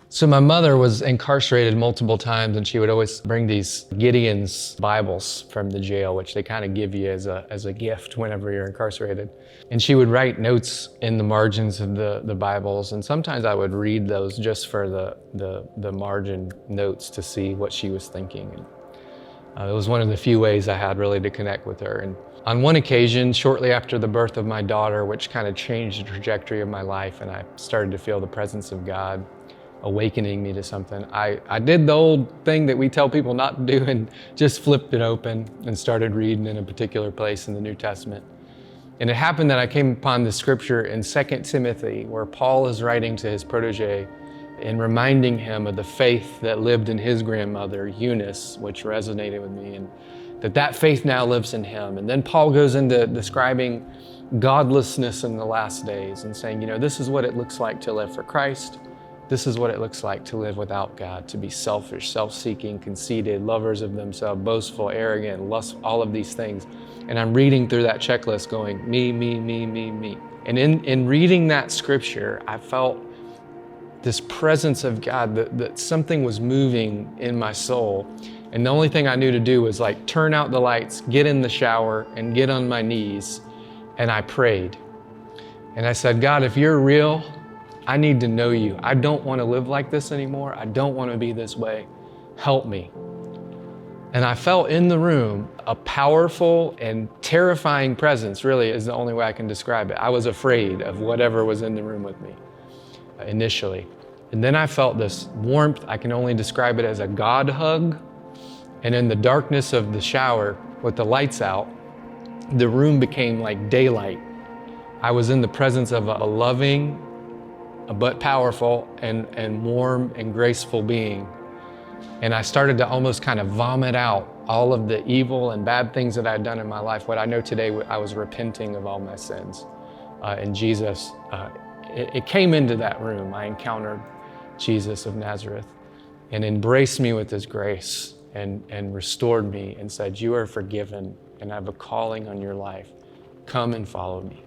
So my mother was incarcerated multiple times, and she would always bring these Gideon's Bibles from the jail, which they kind of give you as a gift whenever you're incarcerated. And she would write notes in the margins of the Bibles, and sometimes I would read those just for the margin notes to see what she was thinking. And it was one of the few ways I had really to connect with her. And on one occasion, shortly after the birth of my daughter, which kind of changed the trajectory of my life, and I started to feel the presence of God awakening me to something, I did the old thing that we tell people not to do and just flipped it open and started reading in a particular place in the New Testament. And it happened that I came upon this scripture in 2 Timothy where Paul is writing to his protege and reminding him of the faith that lived in his grandmother, Eunice, which resonated with me, and that faith now lives in him. And then Paul goes into describing godlessness in the last days and saying, this is what it looks like to live for Christ. This is what it looks like to live without God, to be selfish, self-seeking, conceited, lovers of themselves, boastful, arrogant, lust, all of these things. And I'm reading through that checklist going, me, me, me, me, me. And in reading that scripture, I felt this presence of God, that something was moving in my soul. And the only thing I knew to do was turn out the lights, get in the shower, and get on my knees. And I prayed. And I said, God, if you're real, I need to know you. I don't want to live like this anymore. I don't want to be this way. Help me. And I felt in the room a powerful and terrifying presence, really is the only way I can describe it. I was afraid of whatever was in the room with me initially. And then I felt this warmth. I can only describe it as a God hug. And in the darkness of the shower with the lights out, the room became like daylight. I was in the presence of a loving, but powerful and warm and graceful being. And I started to almost kind of vomit out all of the evil and bad things that I had done in my life. What I know today, I was repenting of all my sins. And Jesus, it came into that room. I encountered Jesus of Nazareth and embraced me with his grace and restored me and said, you are forgiven and I have a calling on your life. Come and follow me.